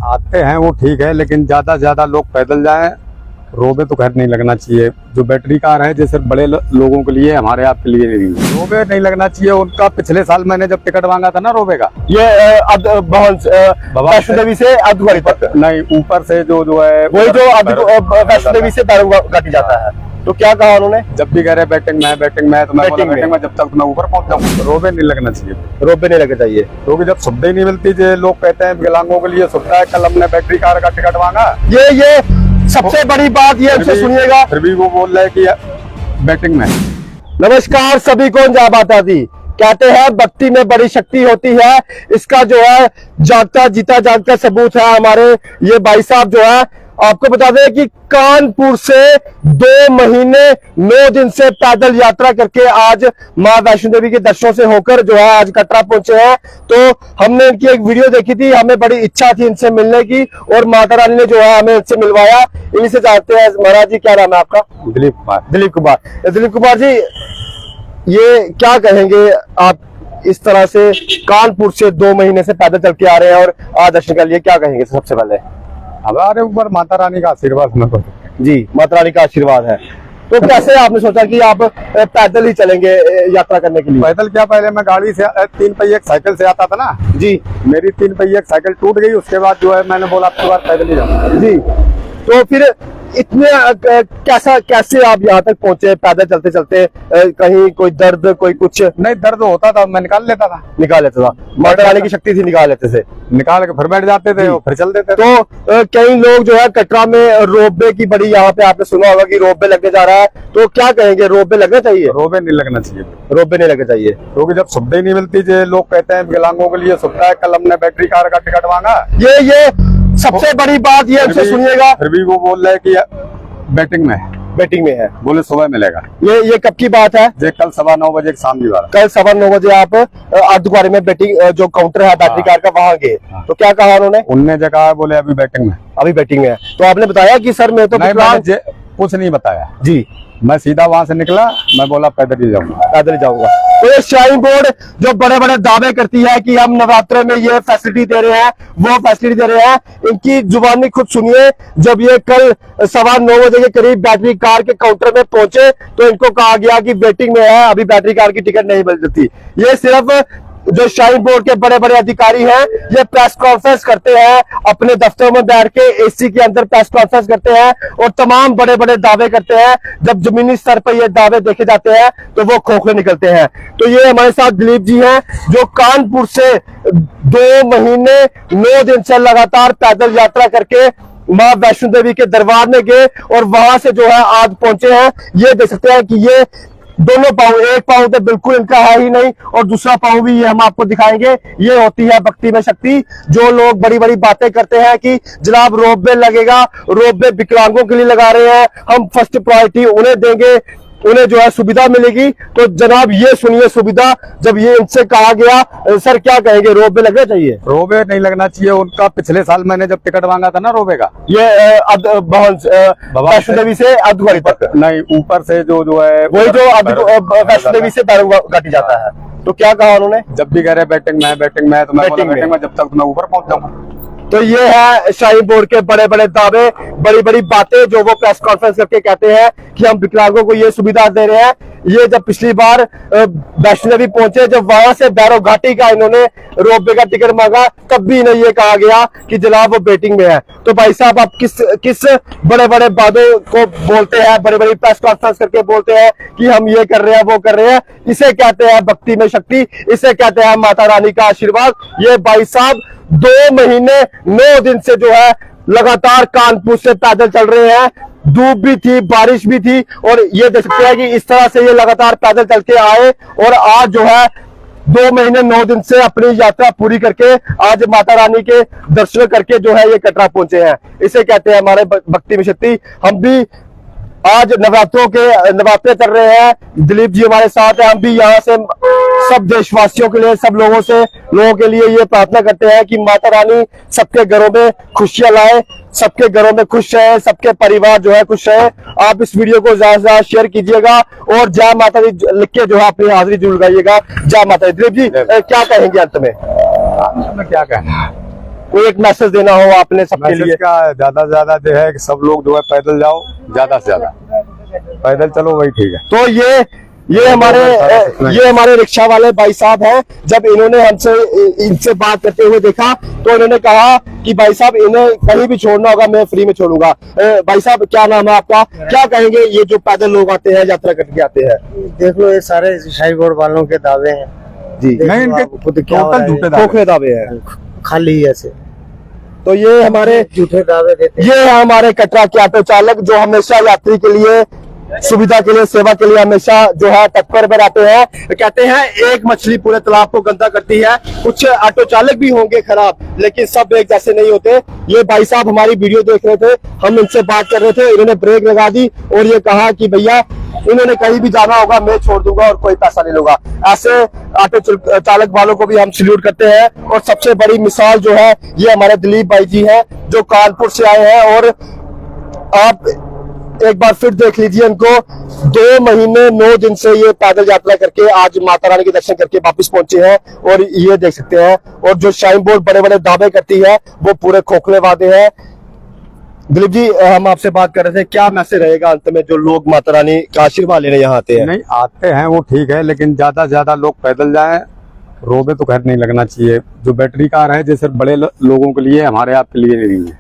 आते हैं वो ठीक है, लेकिन ज्यादा से ज्यादा लोग पैदल जाएं। रोबे तो खैर नहीं लगना चाहिए। जो बैटरी कार है जो सिर्फ बड़े लोगों के लिए, हमारे आप के लिए नहीं। रोबे नहीं लगना चाहिए उनका। पिछले साल मैंने जब टिकट मांगा था ना रोबे का, ये वैष्णो देवी से अर्धकुंवारी तक नहीं, ऊपर से जो है वही जो वैष्णो देवी से घाटी जाता है। तो क्या कहा उन्होंने? जब भी कह रहे बैटिंग में तो मैं बोला बैटिंग में जब तक मैं ऊपर पहुंच जाऊँ। रोबे नहीं लगना चाहिए। रोबे नहीं लगना चाहिए क्योंकि जब सुविधा ही नहीं मिलती, जो लोग कहते हैं विकलांगों के लिए सुविधा है। कल हमने बैटरी कार का टिकट मांगा, ये सबसे बड़ी बात ये हमसे सुनिएगा, फिर भी वो बोल रहे हैं कि बैटिंग में। नमस्कार सभी को, जय माता दी। कहते हैं भक्ति में बड़ी शक्ति होती है। इसका जो है जागता जीता जागता सबूत है हमारे ये भाई साहब। जो है आपको बता दें कि कानपुर से 2 महीने 9 दिन से पैदल यात्रा करके आज मां वैष्णो देवी के दर्शनों से होकर जो है आज कटरा पहुंचे हैं। तो हमने इनकी एक वीडियो देखी थी, हमें बड़ी इच्छा थी इनसे मिलने की और माता रानी ने जो है हमें इनसे मिलवाया। इन्हीं से जानते हैं। महाराज जी, क्या नाम है आपका? दिलीप कुमार। दिलीप कुमार जी, ये क्या कहेंगे आप इस तरह से कानपुर से 2 महीने से पैदल चल के आ रहे हैं और आज दर्शन कर लिए, क्या कहेंगे? सबसे पहले हमारे ऊपर माता रानी का आशीर्वाद न जी, माता रानी का आशीर्वाद है। तो कैसे आपने सोचा कि आप पैदल ही चलेंगे यात्रा करने के लिए? पैदल क्या, पहले मैं गाड़ी से 3 पहिए साइकिल से आता था ना जी। मेरी 3 पहिए साइकिल टूट गई। उसके बाद जो है मैंने बोला अब की बार पैदल ही जाऊंगा जी। तो फिर इतने कैसे आप यहाँ तक पहुंचे पैदल चलते चलते? कहीं कोई दर्द, कोई कुछ? नहीं, दर्द होता था, मैं निकाल लेता था। माता रानी की शक्ति थी, निकाल लेते थे। निकाल के फिर बैठ जाते थे और फिर चल देते थे। तो कई लोग जो है कटरा में रोपवे की बड़ी, यहाँ पे आपने सुना होगा कि रोपवे लगने जा रहा है। तो क्या कहेंगे, रोपवे लगना चाहिए? रोबे नहीं लगना चाहिए। रोपवे नहीं लगना चाहिए क्योंकि जब सुविधा ही नहीं मिलती, जो लोग कहते हैं विकलांगों के लिए सुविधा है। कल हमने बैटरी कार का टिकट मांगा, ये सबसे बड़ी बात ये हमसे सुनिएगा, फिर भी वो बोल रहे हैं कि बैटिंग में है। बोले सुबह मिलेगा। ये कब की बात है? ये कल 9:15 बजे शाम की बात। कल 9:15 बजे आप अर्धकुंवारी में बैटिंग जो काउंटर है बैटरी कार का, वहां गए। तो क्या कहा उन्होंने? उनने जगह बोले अभी बैटिंग में। तो आपने बताया कि सर मैं तो कुछ नहीं बताया जी। मैं सीधा वहां से निकला, मैं बोला पैदल ही जाऊंगा। तो ये श्राइन बोर्ड जो बड़े बड़े दावे करती है कि हम नवरात्रे में ये फैसिलिटी दे रहे हैं, वो फैसिलिटी दे रहे हैं, इनकी जुबानी खुद सुनिए। जब ये कल 9:15 बजे के करीब बैटरी कार के काउंटर में पहुंचे तो इनको कहा गया कि वेटिंग में है, अभी बैटरी कार की टिकट नहीं मिल सकती। ये सिर्फ जो श्राइन बोर्ड के बड़े बड़े अधिकारी हैं, ये प्रेस कॉन्फ्रेंस करते हैं अपने दफ्तरों में बैठ के, एसी के अंदर प्रेस कॉन्फ्रेंस करते हैं और तमाम बड़े बड़े दावे करते हैं। जब जमीनी स्तर पर ये दावे देखे जाते हैं तो वो खोखले निकलते हैं। तो ये हमारे साथ दिलीप जी हैं, जो कानपुर से 2 महीने 9 दिन से लगातार पैदल यात्रा करके मां वैष्णो देवी के दरबार में गए और वहां से जो है आज पहुंचे हैं। ये देख सकते हैं कि ये दोनों पाँव, एक पाँव तो बिल्कुल इनका है ही नहीं और दूसरा पाँव भी ये हम आपको दिखाएंगे। ये होती है भक्ति में शक्ति। जो लोग बड़ी बड़ी बातें करते हैं कि जनाब रोपवे लगेगा, रोपवे विकलांगों के लिए लगा रहे हैं, हम फर्स्ट प्रायोरिटी उन्हें देंगे, उन्हें जो है सुविधा मिलेगी। तो जनाब ये सुनिए सुविधा, जब ये इनसे कहा गया, सर क्या कहेंगे, रोपवे लगना चाहिए? रोबे नहीं लगना चाहिए उनका। पिछले साल मैंने जब टिकट मांगा था ना रोबे का, ये वैष्णो देवी से अर्धकुंवारी तक नहीं, ऊपर से जो है वही जो वैष्णो देवी से घाटी जाता है। तो क्या कहा उन्होंने? जब भी कह रहे बैटिंग में तो मैं बोला बैटिंग में जब तक मैं ऊपर पहुंच जाऊंगा। तो ये है श्राइन बोर्ड के बड़े बड़े दावे, बड़ी बड़ी बातें जो वो प्रेस कॉन्फ्रेंस करके कहते हैं कि हम विकलांगों को ये सुविधा दे रहे हैं। ये जब पिछली बार वैष्णो देवी पहुंचे, जब वहां से भैरव घाटी का इन्होंने रोपवे का टिकट मांगा, तब भी इन्हें ये कहा गया कि जनाब वो वेटिंग में है। तो भाई साहब आप किस बड़े बड़े बातों को बोलते हैं, बड़े बड़ी प्रेस कॉन्फ्रेंस करके बोलते हैं कि हम ये कर रहे हैं, वो कर रहे हैं? इसे कहते हैं भक्ति में शक्ति, इसे कहते हैं माता रानी का आशीर्वाद। ये भाई साहब 2 महीने 9 दिन से जो है लगातार कानपुर से पैदल चल रहे हैं। धूप भी थी, बारिश भी थी और ये देख सकते हैं कि इस तरह से ये लगातार पैदल चल के आए और आज जो है 2 महीने 9 दिन से अपनी यात्रा पूरी करके आज माता रानी के दर्शन करके जो है ये कटरा पहुंचे हैं। इसे कहते हैं हमारे भक्ति में शक्ति। हम भी आज नवरात्रे चल रहे हैं, दिलीप जी हमारे साथ हैं। हम भी यहाँ से सब देशवासियों के लिए, सब लोगों के लिए ये प्रार्थना करते हैं कि माता रानी सबके घरों में खुशियां लाए, सबके घरों में खुश रहे, सबके परिवार जो है खुश रहे। आप इस वीडियो को ज्यादा से ज्यादा शेयर कीजिएगा और जय माता दी लिख के जो है अपनी हाजिरी जरूर लगाइएगा। जय माता दी। दिलीप जी क्या कहेंगे अंत में? क्या कहना, कोई एक मैसेज देना हो आपने सबके लिए। मैसेज का ज्यादा से ज्यादा जो है कि सब लोग जो है पैदल जाओ, ज्यादा से ज्यादा पैदल चलो, वही ठीक है। तो ये हमारे रिक्शा वाले भाई साहब हैं। जब इन्होंने इनसे बात करते हुए देखा तो इन्होंने कहा कि भाई साहब इन्हें कहीं भी छोड़ना होगा मैं फ्री में छोड़ूंगा। भाई साहब क्या नाम है आपका, क्या कहेंगे ये जो पैदल लोग आते हैं, यात्रा करके आते हैं? देख लो ये सारे शाही बोर्ड वालों के दावे हैं जी, देख नहीं, लो इनके आप खुद क्या हो टोटल रहा है। झूठे दावे। खोखले दावे हैं। खाली ऐसे तो ये हमारे झूठे दावे देते हैं। ये है हमारे कटरा के ऑटो चालक जो हमेशा यात्री के लिए सुविधा के लिए, सेवा के लिए हमेशा जो है तत्पर पर रहते हैं। कहते हैं एक मछली पूरे तालाब को गंदा करती है। कुछ ऑटो चालक भी होंगे खराब, लेकिन सब एक जैसे नहीं होते। ये भाई साहब हमारी वीडियो देख रहे थे, हम इनसे बात कर रहे थे, इन्होंने ब्रेक लगा दी और ये कहा कि भैया इन्होंने कहीं भी जाना होगा मैं छोड़ दूंगा और कोई पैसा नहीं लूंगा। ऐसे ऑटो चालक वालों को भी हम सल्यूट करते हैं। और सबसे बड़ी मिसाल जो है ये हमारे दिलीप भाई जी हैं जो कानपुर से आए हैं। और आप एक बार फिर देख लीजिए इनको, 2 महीने 9 दिन से ये पैदल यात्रा करके आज माता रानी के दर्शन करके वापस पहुंचे हैं। और ये देख सकते हैं, और जो शाइन बोर्ड बड़े बड़े दावे करती है वो पूरे खोखले वादे हैं। दिलीप जी हम आपसे बात कर रहे थे, क्या मैसेज रहेगा अंत में जो लोग माता रानी का आशीर्वाद लेने यहाँ आते हैं? नहीं आते हैं वो ठीक है, लेकिन ज्यादा से ज्यादा लोग पैदल जाएं। रोबे तो खैर नहीं लगना चाहिए। जो बैटरी कार है जो सिर्फ बड़े लोगों के लिए, हमारे आप के लिए नहीं है।